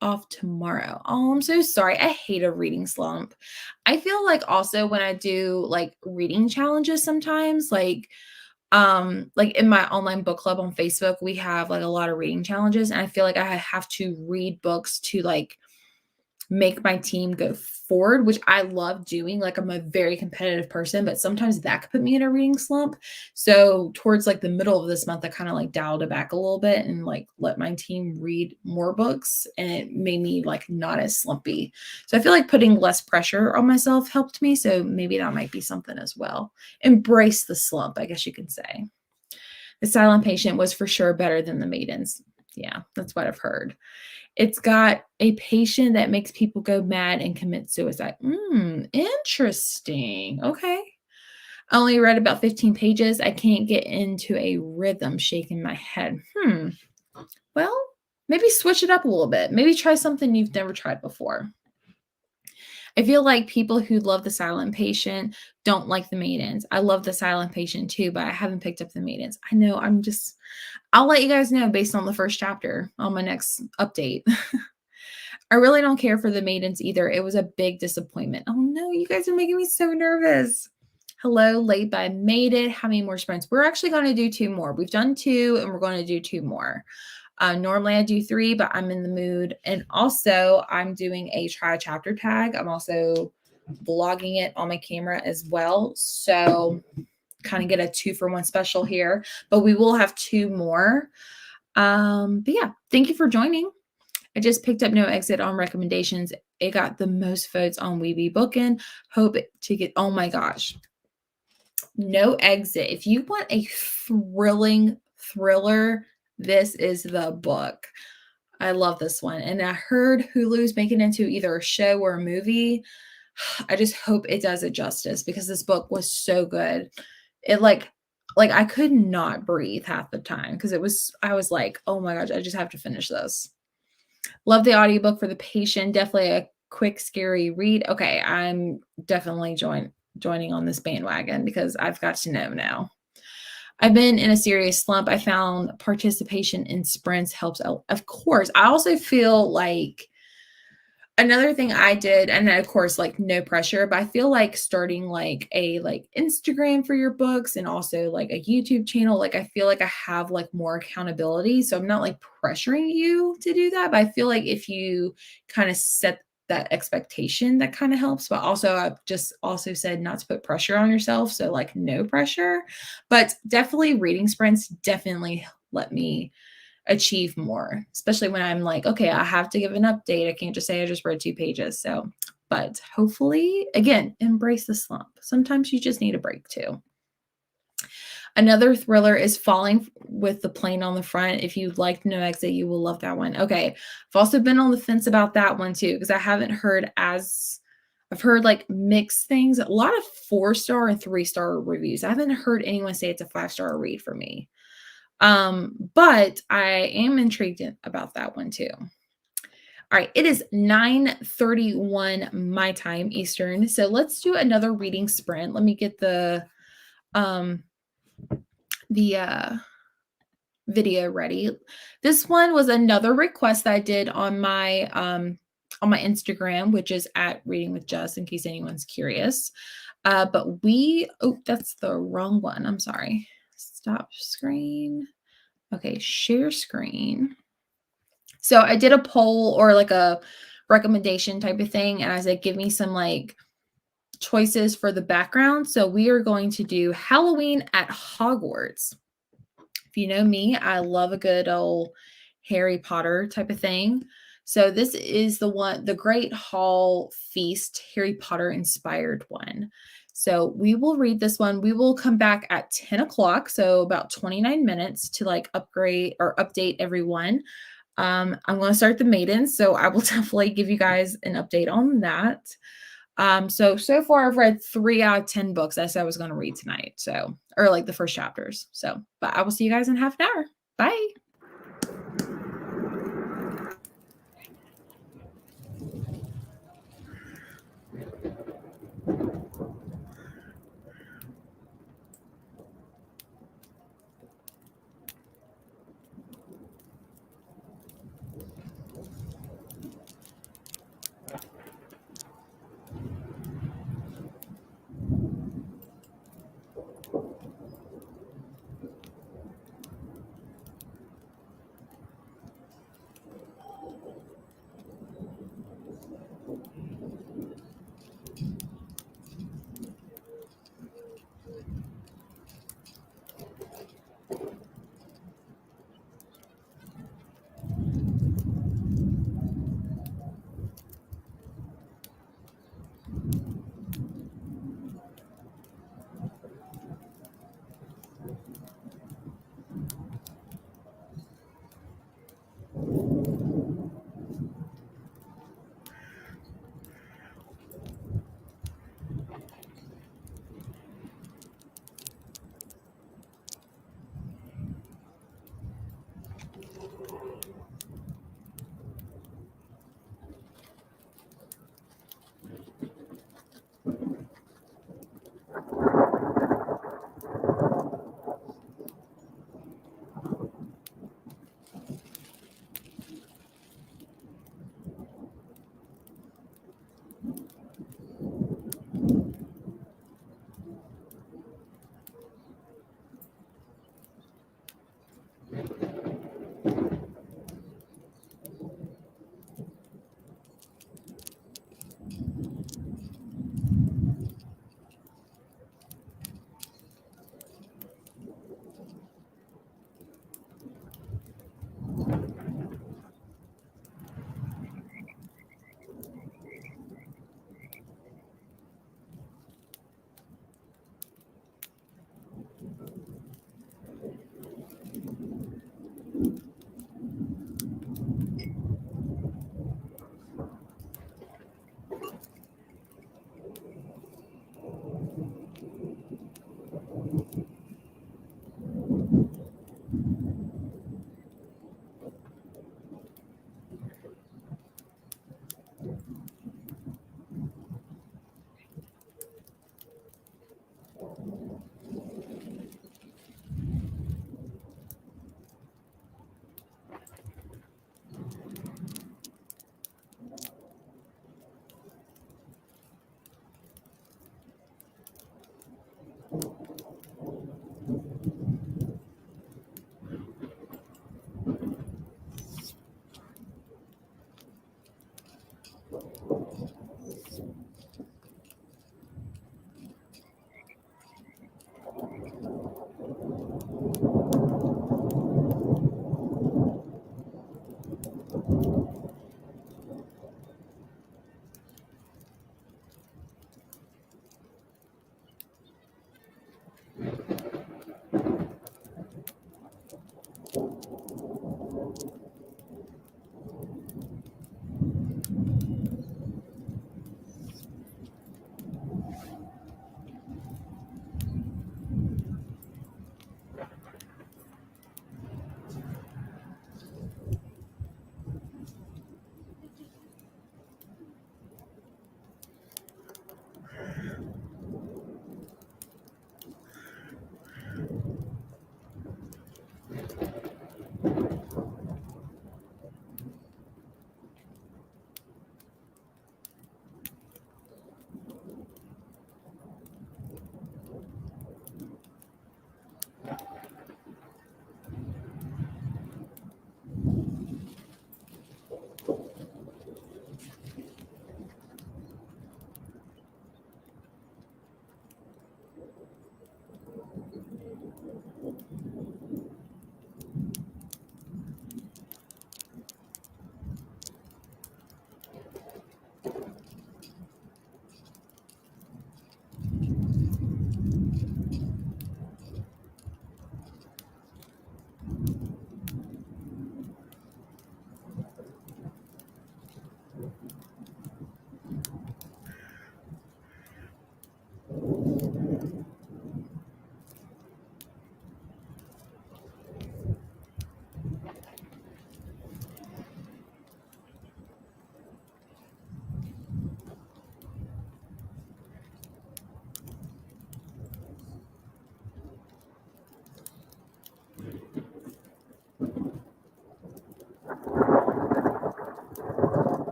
off tomorrow. Oh, I'm so sorry. I hate a reading slump. I feel like also when I do like reading challenges sometimes, like in my online book club on Facebook, we have like a lot of reading challenges, and I feel like I have to read books to like make my team go forward, which I love doing. Like I'm a very competitive person, but sometimes that could put me in a reading slump. So towards like the middle of this month, I kind of like dialed it back a little bit and like let my team read more books, and it made me like not as slumpy. So I feel like putting less pressure on myself helped me. So maybe that might be something as well. Embrace the slump, I guess you can say. The Silent Patient was for sure better than the Maidens. Yeah, that's what I've heard. It's got a patient that makes people go mad and commit suicide. Interesting. Okay. I only read about 15 pages. I can't get into a rhythm, shaking my head. Well, maybe switch it up a little bit. Maybe try something you've never tried before. I feel like people who love The Silent Patient don't like The Maidens. I love The Silent Patient too, but I haven't picked up The Maidens. I know I'll let you guys know based on the first chapter on my next update. I really don't care for The Maidens either. It was a big disappointment. Oh no, you guys are making me so nervous. Hello, late, but I made it. How many more sprints? We're actually going to do 2 more. We've done 2 and we're going to do 2 more. Normally I do 3, but I'm in the mood. And also I'm doing a try a chapter tag. I'm also vlogging it on my camera as well. So kind of get a 2-for-1 special here, but we will have 2 more. But yeah, thank you for joining. I just picked up No Exit on recommendations. It got the most votes on Weeby Bookin'. Hope to get, oh my gosh. No Exit. If you want a thrilling thriller, this is the book. I love this one. And I heard Hulu's making it into either a show or a movie. I just hope it does it justice because this book was so good. It like I could not breathe half the time because I was like, oh my gosh, I just have to finish this. Love the audiobook for the patient. Definitely a quick, scary read. Okay, I'm definitely joining on this bandwagon because I've got to know now. I've been in a serious slump. I found participation in sprints helps out. Of course, I also feel like another thing I did, and of course, like no pressure, but I feel like starting like a Instagram for your books and also like a YouTube channel, like I feel like I have like more accountability. So I'm not like pressuring you to do that, but I feel like if you kind of set that expectation, that kind of helps. But also I've just also said not to put pressure on yourself. So like no pressure, but definitely reading sprints definitely let me achieve more, especially when I'm like, okay, I have to give an update. I can't just say I just read 2 pages. So, but hopefully, again, embrace the slump. Sometimes you just need a break too. Another thriller is Falling with the Plane on the Front. If you liked No Exit, you will love that one. Okay. I've also been on the fence about that one too, because I've heard like mixed things, a lot of 4-star and 3-star reviews. I haven't heard anyone say it's a 5-star read for me. But I am intrigued about that one too. All right, it is 9:31 my time Eastern. So let's do another reading sprint. Let me get um the video ready. This one was another request that I did on my Instagram, which is at Reading with Jess, in case anyone's curious. But that's the wrong one. I'm sorry. Stop screen. Okay, share screen. So I did a poll or like a recommendation type of thing, and I said, give me some like choices for the background. So we are going to do Halloween at Hogwarts. If you know me, I love a good old Harry Potter type of thing. So this is the Great Hall Feast Harry Potter inspired one. So we will read this one. We will come back at 10 o'clock. So about 29 minutes to like upgrade or update everyone. I'm going to start the maidens. So I will definitely give you guys an update on that. So far I've read 3 out of 10 books I said I was going to read tonight. So, or like the first chapters. So, but I will see you guys in half an hour. Bye.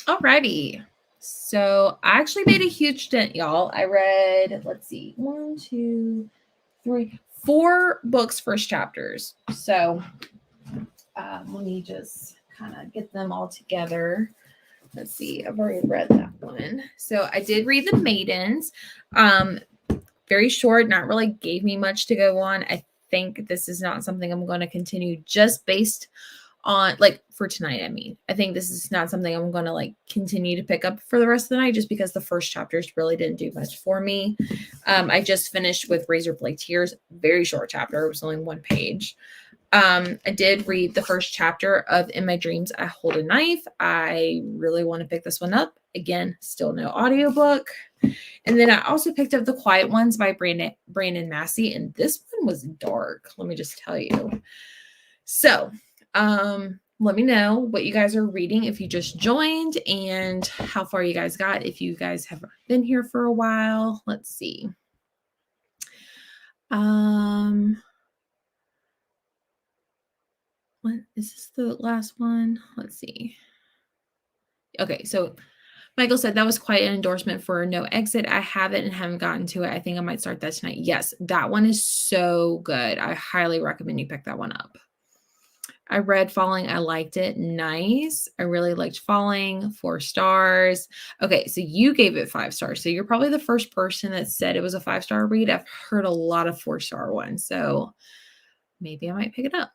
Alrighty. So I actually made a huge dent, y'all. I read, let's see, 1, 2, 3, 4 books, first chapters. So let me just kind of get them all together. Let's see. I've already read that one. So I did read The Maidens. Very short, not really gave me much to go on. I think this is not something I'm going to continue just based on, like, for tonight. I mean, I think this is not something I'm going to like continue to pick up for the rest of the night, just because the first chapters really didn't do much for me. I just finished with Razor Blade Tears, very short chapter. It was only 1 page. I did read the first chapter of In My Dreams I Hold a Knife. I really want to pick this one up. Again, still no audiobook. And then I also picked up The Quiet Ones by Brandon Massey, and this one was dark, let me just tell you. So let me know what you guys are reading if you just joined, and how far you guys got if you guys have been here for a while. Let's see. What is this, the last one? Let's see. Okay, so Michael said that was quite an endorsement for No Exit. I have it and haven't gotten to it. I think I might start that tonight. Yes, that one is so good. I highly recommend you pick that one up. I read Falling. I liked it. Nice. I really liked Falling. 4 stars. Okay, so you gave it 5 stars. So you're probably the first person that said it was a 5-star read. I've heard a lot of 4-star ones, so maybe I might pick it up.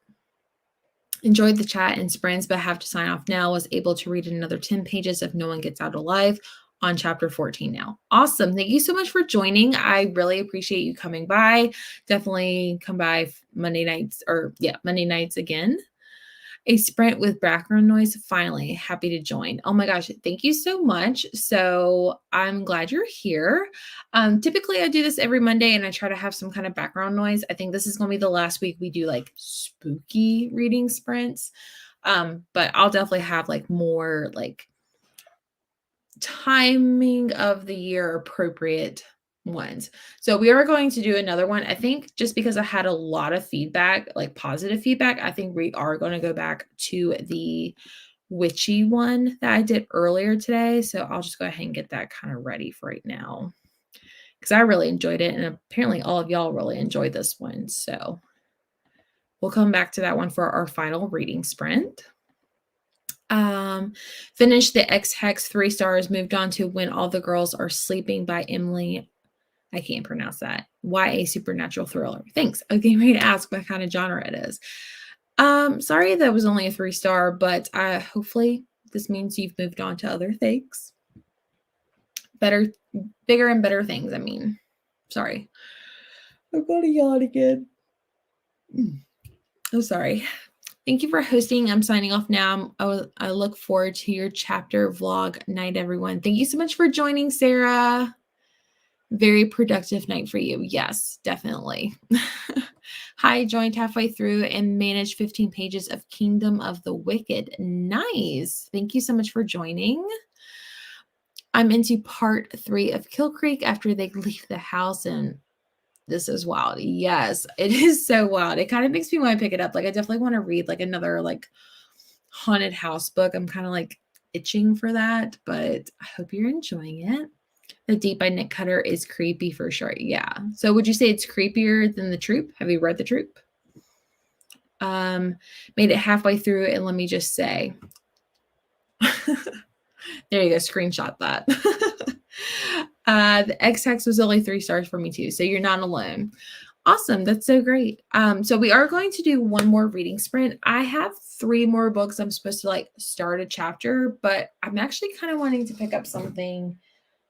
Enjoyed the chat and sprints, but have to sign off now. Was able to read another 10 pages if no one gets out alive on chapter 14 now. Awesome. Thank you so much for joining. I really appreciate you coming by. Definitely come by Monday nights again. A sprint with background noise. Finally, happy to join. Oh my gosh, thank you so much. So I'm glad you're here. Typically I do this every Monday and I try to have some kind of background noise. I think this is going to be the last week we do like spooky reading sprints. But I'll definitely have like more like timing of the year appropriate ones. So we are going to do another one. I think just because I had a lot of feedback, like positive feedback, I think we are going to go back to the witchy one that I did earlier today. So I'll just go ahead and get that kind of ready for right now, because I really enjoyed it. And apparently all of y'all really enjoyed this one. So we'll come back to that one for our final reading sprint. Finished the X Hex 3 stars, moved on to When All the Girls Are Sleeping by Emily. I can't pronounce that. YA supernatural thriller. Thanks. I was getting ready to ask what kind of genre it is. Sorry that was only a 3-star, but hopefully this means you've moved on to other things. Bigger and better things. I mean, sorry. I'm going to yawn again. Oh, sorry. Thank you for hosting. I'm signing off now. I look forward to your chapter vlog night, everyone. Thank you so much for joining, Sarah. Very productive night for you. Yes, definitely. Hi, joined halfway through and managed 15 pages of Kingdom of the Wicked. Nice. Thank you so much for joining. I'm into part 3 of Kill Creek after they leave the house, and this is wild. Yes, it is so wild. It kind of makes me want to pick it up. Like, I definitely want to read like another like haunted house book. I'm kind of like itching for that, but I hope you're enjoying it. The Deep by Nick Cutter is creepy for sure. Yeah. So would you say it's creepier than The Troop? Have you read The Troop? Made it halfway through, and let me just say, there you go. Screenshot that. The X-Hex was only 3 stars for me too. So you're not alone. Awesome. That's so great. So we are going to do one more reading sprint. I have 3 more books I'm supposed to like start a chapter, but I'm actually kind of wanting to pick up something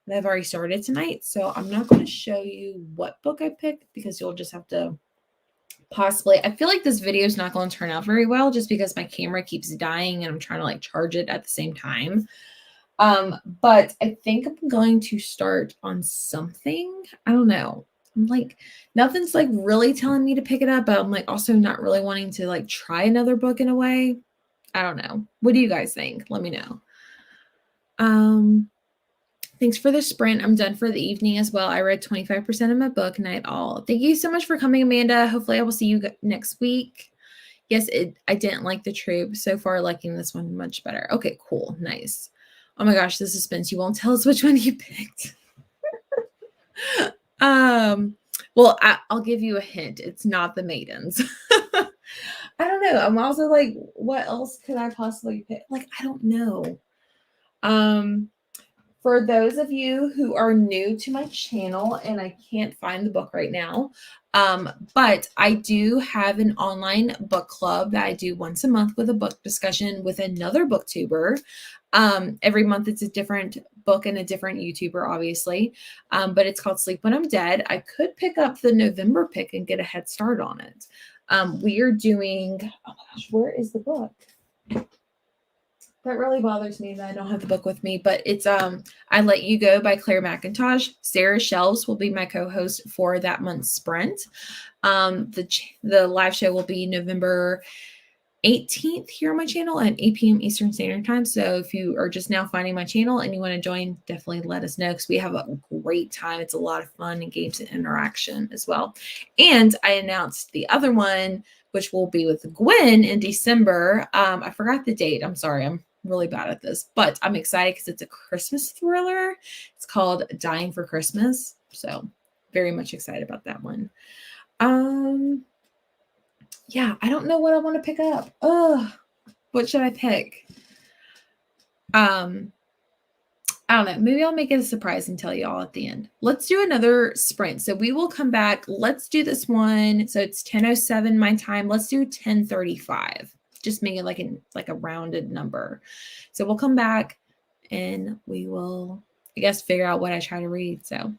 that I've already started tonight. So I'm not going to show you what book I picked, because you'll just have to possibly, I feel like this video is not going to turn out very well just because my camera keeps dying and I'm trying to like charge it at the same time. But I think I'm going to start on something. I don't know. I'm like, nothing's like really telling me to pick it up, but I'm like also not really wanting to like try another book in a way. I don't know. What do you guys think? Let me know. Thanks for the sprint. I'm done for the evening as well. I read 25% of my book, night all. Thank you so much for coming, Amanda. Hopefully I will see you next week. Yes, I didn't like The Troop. So far, liking this one much better. Okay, cool. Nice. Oh my gosh, the suspense. You won't tell us which one you picked. Well, I'll give you a hint. It's not the Maidens. I don't know. I'm also like, what else could I possibly pick? Like, I don't know. Um, for those of you who are new to my channel, and I can't find the book right now, but I do have an online book club that I do once a month with a book discussion with another booktuber. Every month it's a different book and a different YouTuber, obviously. But it's called Sleep When I'm Dead. I could pick up the November pick and get a head start on it. We are doing, oh my gosh, where is the book? That really bothers me that I don't have the book with me, but it's I Let You Go by Claire McIntosh. Sarah Shelves will be my co-host for that month's sprint. The live show will be November 18th here on my channel at 8 p.m. Eastern Standard Time. So if you are just now finding my channel and you want to join, definitely let us know because we have a great time. It's a lot of fun and games and interaction as well. And I announced the other one, which will be with Gwen in December. I forgot the date. I'm sorry. I'm really bad at this, but I'm excited because it's a Christmas thriller. It's called Dying for Christmas. So very much excited about that one. Yeah, I don't know what I want to pick up. What should I pick? I don't know. Maybe I'll make it a surprise and tell you all at the end. Let's do another sprint. So we will come back. Let's do this one. So it's 10:07 my time. Let's do 10:35. Just make it like a rounded number. So we'll come back and we will, I guess, figure out what I try to read. So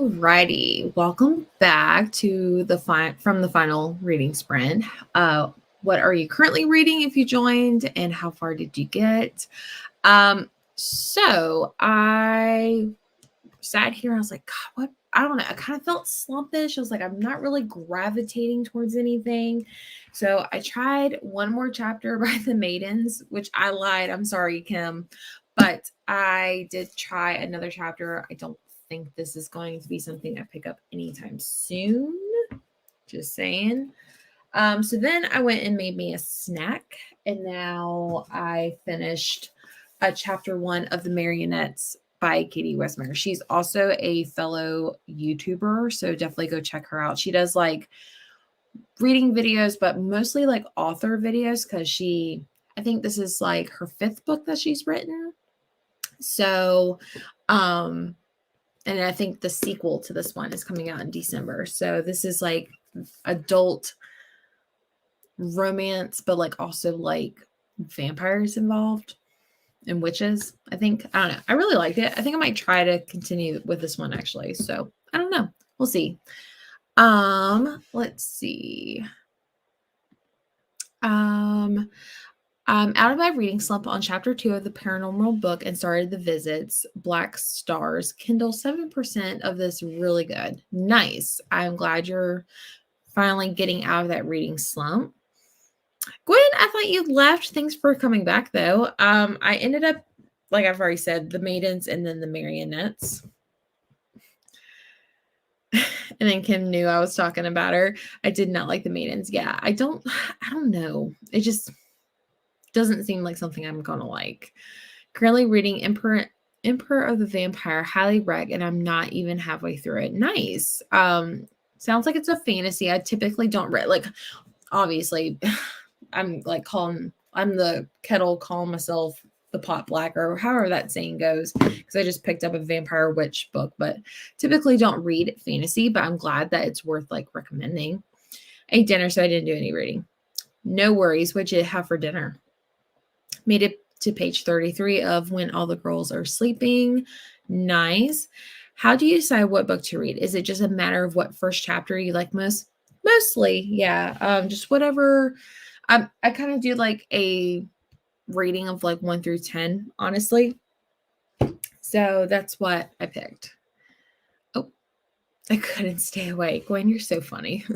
Alrighty, welcome back to the from the final reading sprint. What are you currently reading if you joined, and how far did you get? So I sat here, I was like, God, what? I don't know. I kind of felt slumpish. I was like, I'm not really gravitating towards anything. So I tried one more chapter by the Maidens, which I lied. I'm sorry, Kim. But I did try another chapter. I don't think this is going to be something I pick up anytime soon. Just saying. So then I went and made me a snack. And now I finished chapter 1 of The Marionettes by Katie Westmeyer. She's also a fellow YouTuber, so definitely go check her out. She does like reading videos, but mostly like author videos because I think this is like her 5th book that she's written. So, and I think the sequel to this one is coming out in December. So this is like adult romance, but like also like vampires involved. And witches, I think. I don't know. I really liked it. I think I might try to continue with this one actually. So I don't know. We'll see. Let's see. I'm out of my reading slump on chapter 2 of the paranormal book and started the visits. Black Stars, Kindle 7% of this really good. Nice. I'm glad you're finally getting out of that reading slump. Gwen, I thought you left. Thanks for coming back, though. I ended up, like I've already said, the Maidens and then the Marionettes. And then Kim knew I was talking about her. I did not like the Maidens. Yeah, I don't know. It just doesn't seem like something I'm going to like. Currently reading Emperor of the Vampire, highly rec, and I'm not even halfway through it. Nice. Sounds like it's a fantasy. I typically don't read, like, obviously... I'm the kettle calling myself the pot black, or however that saying goes, because I just picked up a vampire witch book, but typically don't read fantasy, but I'm glad that it's worth like recommending. I ate dinner, so I didn't do any reading. No worries. What'd you have for dinner? Made it to page 33 of When All the Girls Are Sleeping. Nice. How do you decide what book to read? Is it just a matter of what first chapter you like most? Mostly, yeah. Just whatever. I kind of do like a rating of like 1 through 10, honestly. So that's what I picked. Oh, I couldn't stay awake. Gwen, you're so funny.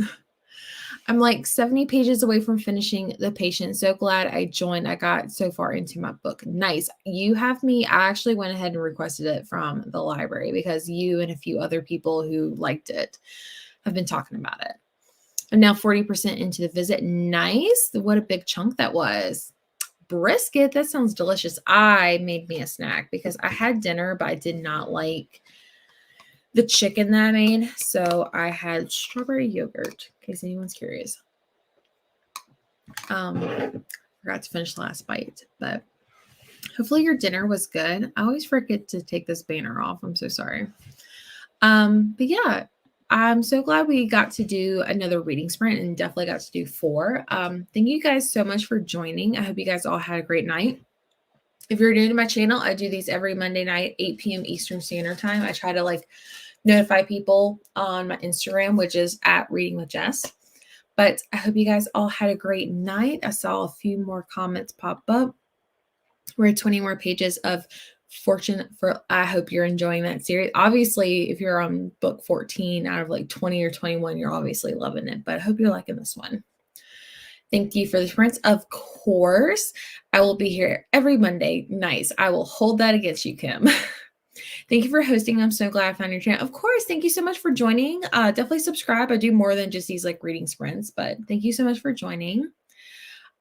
I'm like 70 pages away from finishing The Patient. So glad I joined. I got so far into my book. Nice. You have me. I actually went ahead and requested it from the library because you and a few other people who liked it have been talking about it. I'm now 40% into the visit. Nice. What a big chunk that was. Brisket. That sounds delicious. I made me a snack because I had dinner, but I did not like the chicken that I made. So I had strawberry yogurt, in case anyone's curious. Forgot to finish the last bite, but hopefully your dinner was good. I always forget to take this banner off. I'm so sorry. But yeah. I'm so glad we got to do another reading sprint and definitely got to do 4. Thank you guys so much for joining. I hope you guys all had a great night. If you're new to my channel, I do these every Monday night, 8 p.m. Eastern Standard Time. I try to like notify people on my Instagram, which is at Reading with Jess. But I hope you guys all had a great night. I saw a few more comments pop up. We're at 20 more pages of Fortune for. I hope you're enjoying that series. Obviously, if you're on book 14 out of like 20 or 21, you're obviously loving it, but I hope you're liking this one. Thank you for the sprints. Of course, I will be here every Monday. Nice. I will hold that against you, Kim. Thank you for hosting. I'm so glad I found your channel. Of course, thank you so much for joining. Definitely subscribe. I do more than just these like reading sprints, but thank you so much for joining.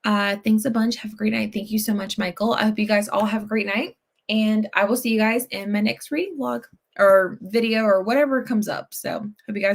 Thanks a bunch. Have a great night. Thank you so much, Michael. I hope you guys all have a great night. And I will see you guys in my next reading vlog or video or whatever comes up. So hope you guys